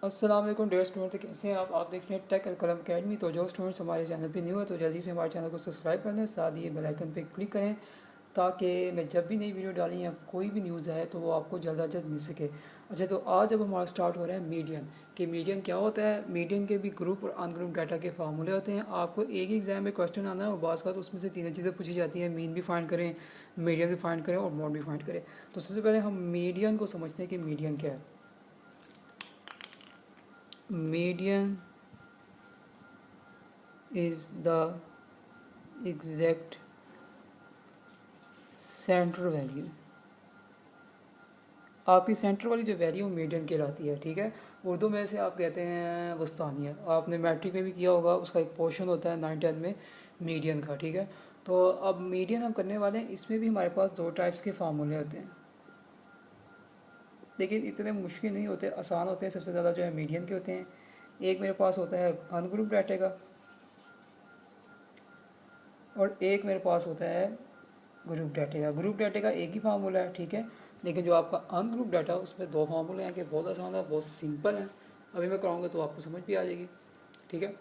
अस्सलाम वालेकुम dear students, कैसे हैं आप देख रहे हैं टेक कलम अकेडमी। तो जो स्टूडेंट्स हमारे चैनल पे न्यू है तो जल्दी से हमारे चैनल को सब्सक्राइब कर लें, साथ ही बेल आइकन पे क्लिक करें ताकि मैं जब भी नई वीडियो डालें या कोई भी न्यूज़ आए तो वो आपको जल्द अज जल्द मिल सके। अच्छा, तो आज अब हमारा स्टार्ट हो रहा है मीडियन कि मीडियन क्या होता है। मीडियन के भी ग्रुप और अनग्रुप डाटा के फार्मूले होते हैं। आपको एक ही एग्जाम में क्वेश्चन आना है और बाज़ का तो उसमें से तीनों चीज़ें पूछी जाती हैं, मीन भी फाइंड करें, मीडियन भी फाइंड करें और मोड भी फाइंड करें। तो सबसे पहले हम मीडियन को समझते हैं कि मीडियन क्या है। Median is the exact centre value. आपकी सेंटर वाली जो वैल्यू मीडियन कहलाती है, ठीक है। उर्दू में से आप कहते हैं वस्तानिया। आपने मैट्रिक में भी किया होगा, उसका एक पोर्शन होता है 9th 10th में मीडियन का, ठीक है। तो अब मीडियन हम करने वाले हैं, इसमें भी हमारे पास दो टाइप्स के फार्मूले होते हैं, लेकिन इतने मुश्किल नहीं होते, आसान होते हैं। सबसे ज़्यादा जो है मीडियन के होते हैं। एक मेरे पास होता है अनग्रुप डाटे का और एक मेरे पास होता है ग्रुप डाटे का। ग्रुप डाटे का एक ही फार्मूला है, ठीक है, लेकिन जो आपका अनग्रुप डाटा उसमें दो फार्मूले हैं कि बहुत आसान है, बहुत सिंपल है। अभी मैं कराऊंगा तो आपको समझ भी आ जाएगी, ठीक है।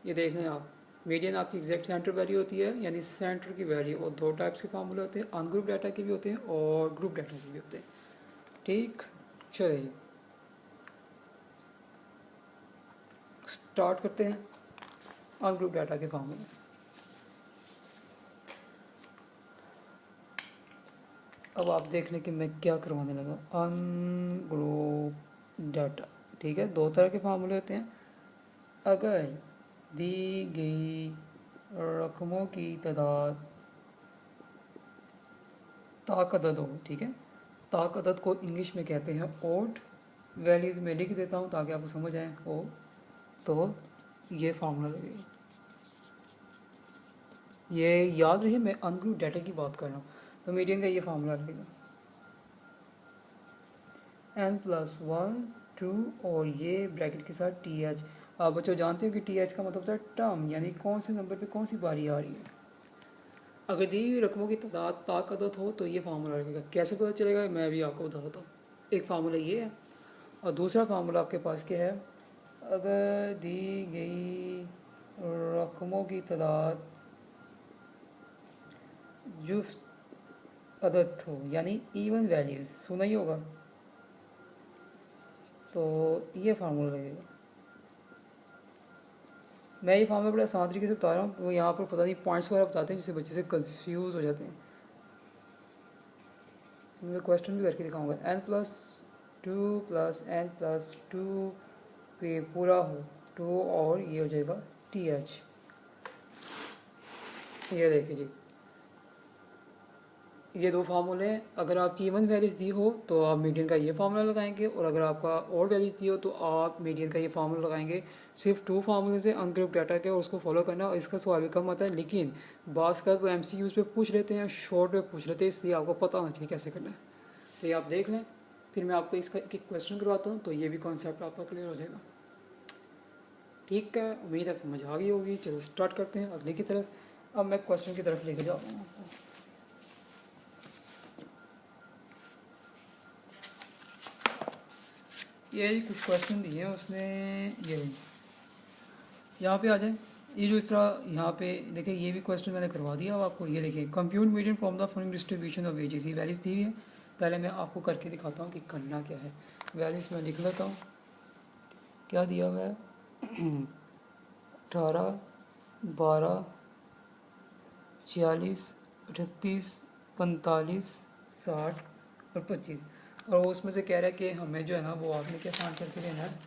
ये देख लें आप, मीडियन आपकी एग्जैक्ट सेंटर वैल्यू होती है, यानी सेंटर की वैल्यू, और दो टाइप्स के फार्मूले होते हैं, अनग्रुप डाटा के भी होते हैं और ग्रुप डाटा के भी होते हैं, ठीक। चलिए स्टार्ट करते हैं अनग्रुप डाटा के फार्मूले। अब आप देख लें कि मैं क्या करवाने लगा। अनग्रुप डाटा, ठीक है, दो तरह के फार्मूले होते हैं। अगर दी गई रकमों की तादाद ताकदद हो, ठीक है, ताकदद को इंग्लिश में कहते हैं ओड। वैल्यूज़ में लिख देता हूँ ताकि आपको समझ आए हो। तो ये फार्मूला लगेगा, ये याद रहिए मैं अनग्रुप डाटा की बात कर रहा हूँ। तो मीडियन का ये फार्मूला रहेगा n+1 2 और ये ब्रैकेट के साथ TH। आप बच्चों जानते हो कि TH का मतलब होता है टर्म, यानी कौन से नंबर पे कौन सी बारी आ रही है। अगर दी हुई रकमों की तादाद ताकदत हो तो ये फार्मूला लगेगा। कैसे पता चलेगा, मैं भी आपको बताता हूँ। एक फार्मूला ये है और दूसरा फार्मूला आपके पास क्या है। अगर दी गई रकमों की तादाद जुफ्त अदद हो, यानी इवन वैल्यूज़, सुना ही होगा, तो ये फार्मूला लगेगा। मैं ये फार्मूला बड़ा आसान तरीके से बता रहा हूँ, वो यहाँ पर पता नहीं पॉइंट्स वगैरह बताते हैं जिससे बच्चे से कंफ्यूज हो जाते हैं। मैं क्वेश्चन भी करके दिखाऊंगा। n+2 + n+2 पे पूरा हो 2 और ये हो जाएगा TH। ये देखिए जी, ये दो फार्मूले हैं। अगर आपकी इवन वैल्यूज दी हो तो आप मीडियन का ये फार्मूला लगाएंगे, और अगर आपका और वैल्यूज दी हो तो आप मीडियन का ये फार्मूला लगाएंगे। सिर्फ दो फार्मूले से अनग्रुप डाटा के, और उसको फॉलो करना। और इसका सवाल भी कम आता है, लेकिन बास का वो MCQs पे पूछ लेते हैं, शॉर्ट पे पूछ लेते हैं, इसलिए आपको पता होना चाहिए कैसे करना है। तो ये आप देख लें, फिर मैं आपको इसका एक क्वेश्चन करवाता हूँ, तो ये भी कॉन्सेप्ट आपका क्लियर हो जाएगा, ठीक है। उम्मीद है समझ आ गई होगी। चलो स्टार्ट करते हैं अगले की तरफ। अब मैं क्वेश्चन की तरफ लेके जाता हूँ आपको। ये कुछ क्वेश्चन दिए हैं उसने, ये यहाँ पे आ जाए। ये जो इस तरह यहाँ पे देखिए, ये भी क्वेश्चन मैंने करवा दिया अब आपको। ये देखिए, compute median from the following distribution of wages, ये वैल्यूज दी हुई है। पहले मैं आपको करके दिखाता हूँ कि करना क्या है। वैल्यूज मैं लिख लेता हूँ, क्या दिया हुआ है 18 12 46 38 45 60 और 25। और वो उसमें से कह रहा है कि हमें जो है ना वो आपने क्या फाइंड करके देना है,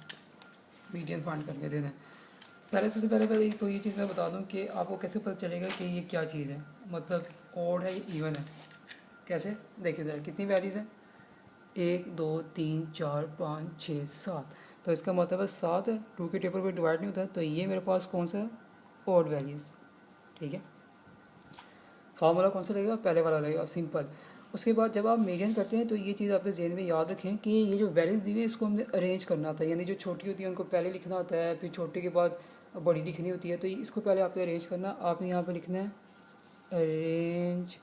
मीडियन फाइंड करके देना है। पहले सबसे पहले तो ये चीज़ मैं बता दूं कि आपको कैसे पता चलेगा कि ये क्या चीज़ है, मतलब ओड है या इवन है। कैसे, देखिए ज़रा कितनी वैल्यूज़ हैं, 1 2 3 4 5 6 7। तो इसका मतलब है 7 है, 2 के टेबल पर डिवाइड नहीं होता है, तो ये मेरे पास कौन सा है, ओड वैल्यूज़, ठीक है। फार्मूला कौन सा लगेगा, पहले वाला लगेगा, सिंपल। उसके बाद जब आप मीडियन करते हैं तो ये चीज़ अपने जहन में याद रखें कि ये जो वैल्यूज़ दी हुई है इसको हमने अरेंज करना था, यानी जो छोटी होती है उनको पहले लिखना होता है, फिर छोटे के बाद बड़ी लिखनी होती है। तो इसको पहले आपने अरेंज करना, आपने यहाँ पर लिखना है अरेंज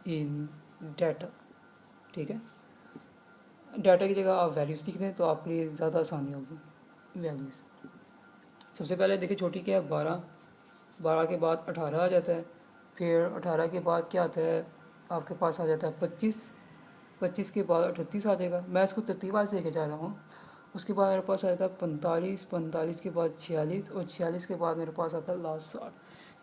इन डाटा, ठीक है। डाटा की जगह आप वैल्यूज़ लिख दें तो आपके लिए ज़्यादा आसानी होगी। वैल्यूज़। सबसे पहले देखिए छोटी क्या है 12, 12 के बाद 18 आ जाता है, फिर 18 के बाद क्या आता है आपके पास आ जाता है 25, 25 के बाद 38 आ जाएगा। मैं इसको तरतीब से लेके जा रहा हूँ। उसके बाद मेरे पास आ जाता है 45, 45 के बाद 46 और 46 के बाद मेरे पास आता है लास्ट 60।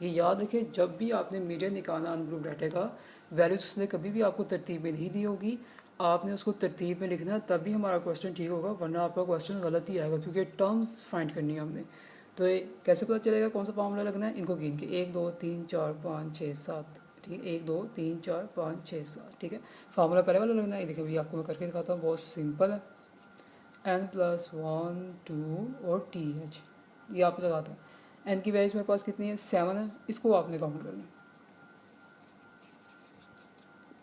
ये याद रखिए, जब भी आपने मीडियन निकालना अनग्रुप डाटा का, वैल्यूज उसने कभी भी आपको तरतीब में नहीं दी होगी, आपने उसको तरतीब में लिखना, तभी हमारा क्वेश्चन ठीक होगा, वरना आपका क्वेश्चन गलत ही आएगा, क्योंकि टर्म्स फाइंड करनी है हमने। तो ये कैसे पता चलेगा कौन सा फार्मूला लगना है? इनको गिन के 1 2 3 4 5 6 7, ठीक है, 1 2 3 4 5 6 7, ठीक है। फार्मूला पहले वाला लगना है, ये देखिए भैया आपको मैं करके दिखाता हूँ, बहुत सिंपल है। n प्लस 1 2 और टी एच, ये आपको लगाता है। n की वैल्यूज मेरे पास कितनी है? 7 है, इसको आपने काउंट करना है।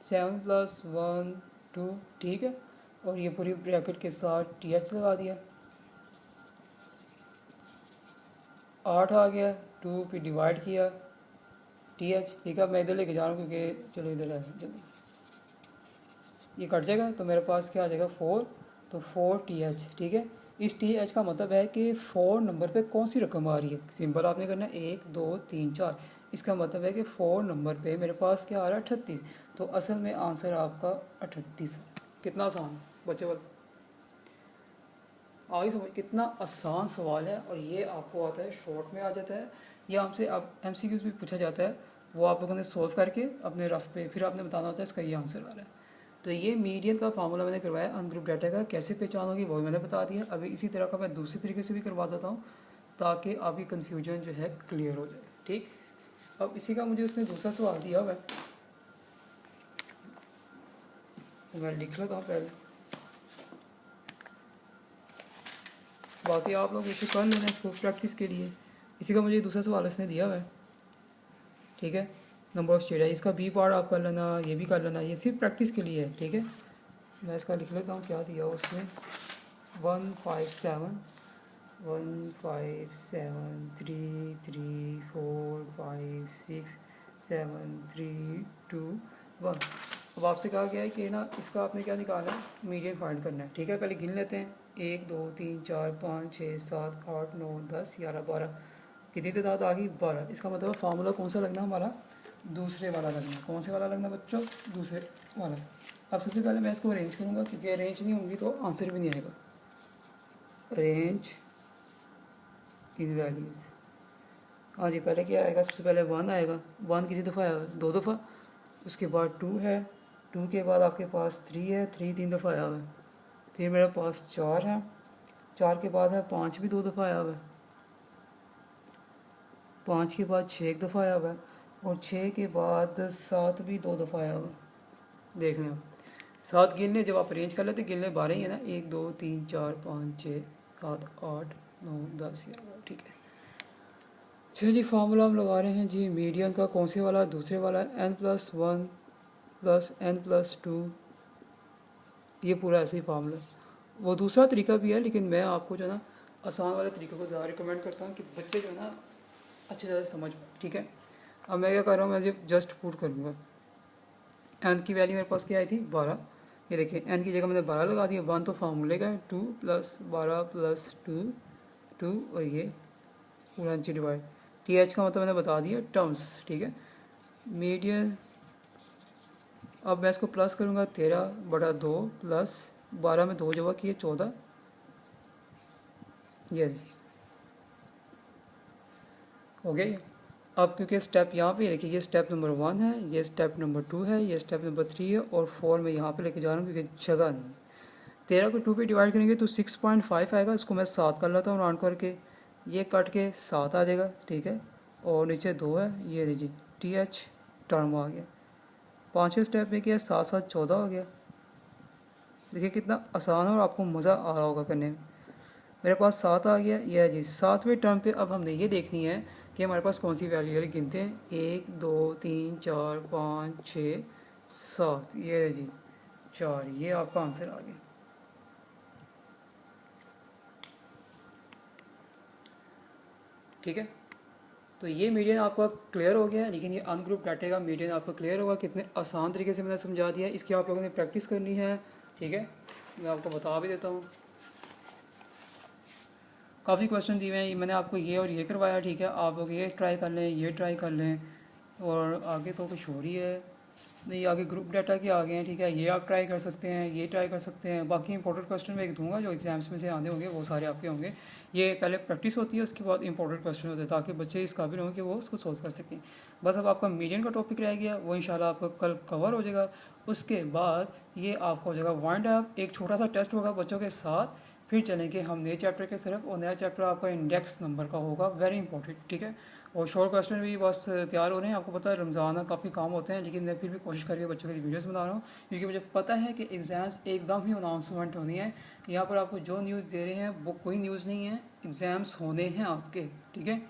7 प्लस 1 2, ठीक है, और ये पूरी ब्रैकेट के साथ टी एच लगा दिया। 8 आ गया, 2 पे डिवाइड किया टी एच, ठीक है। मैं इधर लेके जा रहा हूँ क्योंकि चलो इधर है जल्दी, ये कट जाएगा तो मेरे पास क्या आ जाएगा 4, तो 4 टी एच, ठीक है। इस टी एच का मतलब है कि 4 नंबर पे कौन सी रकम आ रही है। सिंपल आपने करना है 1 2 3 4, इसका मतलब है कि 4 नंबर पे मेरे पास क्या आ रहा है 38, तो असल में आंसर आपका 38 है। कितना आसान है बच्चे वाले, आगे समझ, कितना आसान सवाल है, और ये आपको आता है शॉर्ट में आ जाता है, या हमसे अब MCQs भी पूछा जाता है, वो आप लोगों ने सॉल्व करके अपने रफ पे फिर आपने बताना होता है इसका ये आंसर आ रहा है। तो ये मीडियन का फार्मूला मैंने करवाया, अनग्रुप डाटा का कैसे पहचान होगी वो भी मैंने बता दिया। अभी इसी तरह का मैं दूसरे तरीके से भी करवा देता हूँ, ताकि आपकी कन्फ्यूजन जो है क्लियर हो जाए, ठीक। अब इसी का मुझे उसने दूसरा सवाल दिया हुआ है, मैं लिख लेता हूँ पहले, बाकी आप लोग इसे कर लेना इसको प्रैक्टिस के लिए। इसी का मुझे दूसरा सवाल इसने दिया हुआ है, ठीक है, नंबर ऑफ स्टेट है, इसका बी पार्ट आप कर लेना, ये भी कर लेना, ये सिर्फ प्रैक्टिस के लिए है, ठीक है। मैं इसका लिख लेता हूँ क्या दिया उसने, 157 3 3 4 5 6 7 3 2 1। अब आपसे कहा गया है कि ना इसका आपने क्या निकालना है, मीडियन फाइंड करना है, ठीक है। पहले गिन लेते हैं, 1 2 3 4 5 6 7 8 9 10 11 12, कितनी तादाद आ गई 12। इसका मतलब फार्मूला कौन सा लगना हमारा, दूसरे वाला लगना। कौन से वाला लगना बच्चों, दूसरे वाला। अब सबसे पहले मैं इसको अरेंज करूँगा, क्योंकि अरेंज नहीं होंगी तो आंसर भी नहीं आएगा। अरेंज इन वैल्यूज़, हाँ जी, पहले क्या आएगा, सबसे पहले 1 आएगा, 1 किसी दफ़ा आया, 2 दफ़ा, उसके बाद 2 है, 2 के बाद आपके पास 3 है, 3 3 दफ़ा आया हुआ है, फिर मेरे पास 4 है, 4 के बाद है 5 भी 2 दफ़ा आया हुआ है, 5 के बाद 6 एक दफ़ा आया हुआ है, और 6 के बाद 7 भी 2 दफ़ा आया हुआ है। देख लें आप 7 गिन लें, जब आप अरेंज कर लेते गिन लें 12 ही है ना, 1 2 3 4 5 6 7 8 9 10 11, ठीक है। अच्छा जी, फार्मूला हम लगा रहे हैं जी मीडियन का, कौन से वाला, दूसरे वाला, n+1 प्लस n+2, ये पूरा ऐसे ही फार्मूला। वो दूसरा तरीका भी है, लेकिन मैं आपको जो है ना आसान वाले तरीके को ज़्यादा रिकमेंड करता हूँ कि बच्चे जो है ना अच्छे तरह से समझ पाए, ठीक है। अब मैं क्या कर रहा हूँ, मैं जस्ट पुट करूँगा, n की वैल्यू मेरे पास क्या आई थी 12, ये देखिए n की जगह मैंने 12 लगा दिया, 1 तो फार्मूले का है, 2 + 12 + 2 2, और ये पूरा नीचे डिवाइड, टी एच का मतलब मैंने बता दिया टर्म्स, ठीक है। मीडियन, अब मैं इसको प्लस करूँगा, 13/2 प्लस 12 में 2 जगह किए 14, ये हो गया। अब क्योंकि स्टेप यहाँ पे देखिए, ये स्टेप नंबर 1 है, ये स्टेप नंबर 2 है, ये स्टेप नंबर 3 है, और 4 में यहाँ पे लेके जा रहा हूँ क्योंकि जगह नहीं है। 13 को 2 पे डिवाइड करेंगे तो 6.5 आएगा, इसको मैं 7 कर लेता हूँ राउंड करके, ये कट के 7 आ जाएगा, ठीक है। और नीचे 2 है, ये लीजिए टी एच टर्म आ गया। 5वें स्टेप में क्या है, 7 7 14 हो गया। देखिए कितना आसान है और आपको मज़ा आ रहा होगा करने में। मेरे पास 7 आ गया, यह जी 7वें टर्म पे अब हमने ये देखनी है कि हमारे पास कौन सी वैल्यू है। गिनते हैं, 1 2 3 4 5 6 7, ये जी 4, ये आपका आंसर आ गया, ठीक है। तो ये मीडियन आपका क्लियर हो गया, लेकिन ये अनग्रुप डाटे का मीडियन आपका क्लियर होगा, कितने आसान तरीके से मैंने समझा दिया। इसकी आप लोगों ने प्रैक्टिस करनी है, ठीक है। मैं आपको बता भी देता हूँ, काफ़ी क्वेश्चन दिए हुए हैं, मैंने आपको ये और ये करवाया, ठीक है, आप लोग ये ट्राई कर लें, ये ट्राई कर लें। और आगे तो कुछ हो रही है नहीं, आगे ग्रुप डाटा के आ गए हैं, ठीक है, ये आप ट्राई कर सकते हैं, ये ट्राई कर सकते हैं। बाकी इंपॉर्टेंट क्वेश्चन मैं एक दूंगा जो एग्जाम्स में से आने होंगे, वो सारे आपके होंगे। ये पहले प्रैक्टिस होती है, उसके बाद इंपॉर्टेंट क्वेश्चन होते हैं, ताकि बच्चे इस काबिल हों कि वो उसको सोल्व कर सकें। बस अब आपका मीडियन का टॉपिक रह गया, वो इंशाल्लाह आपका कल कवर हो जाएगा। उसके बाद ये आपका हो जाएगा वाइंड अप, एक छोटा सा टेस्ट होगा बच्चों के साथ, फिर चलेंगे हम नए चैप्टर के तरफ। और नया चैप्टर आपका इंडेक्स नंबर का होगा, वेरी इंपॉर्टेंट, ठीक है। और शॉर्ट क्वेश्चन भी बस तैयार हो रहे हैं। आपको पता है रमज़ान में काफ़ी काम होते हैं, लेकिन मैं फिर भी कोशिश करके बच्चों के लिए वीडियोस बना रहा हूँ, क्योंकि मुझे पता है कि एग्ज़ाम्स एकदम ही अनाउंसमेंट होनी है। यहाँ पर आपको जो न्यूज़ दे रहे हैं वो कोई न्यूज़ नहीं है, एग्ज़ाम्स होने हैं आपके, ठीक है।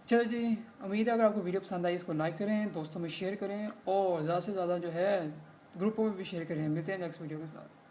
चलो जी, उम्मीद है अगर आपको वीडियो पसंद आई इसको लाइक करें, दोस्तों में शेयर करें, और ज़्यादा से ज़्यादा जो है ग्रुपों में भी शेयर करें। मिलते हैं नेक्स्ट वीडियो के साथ।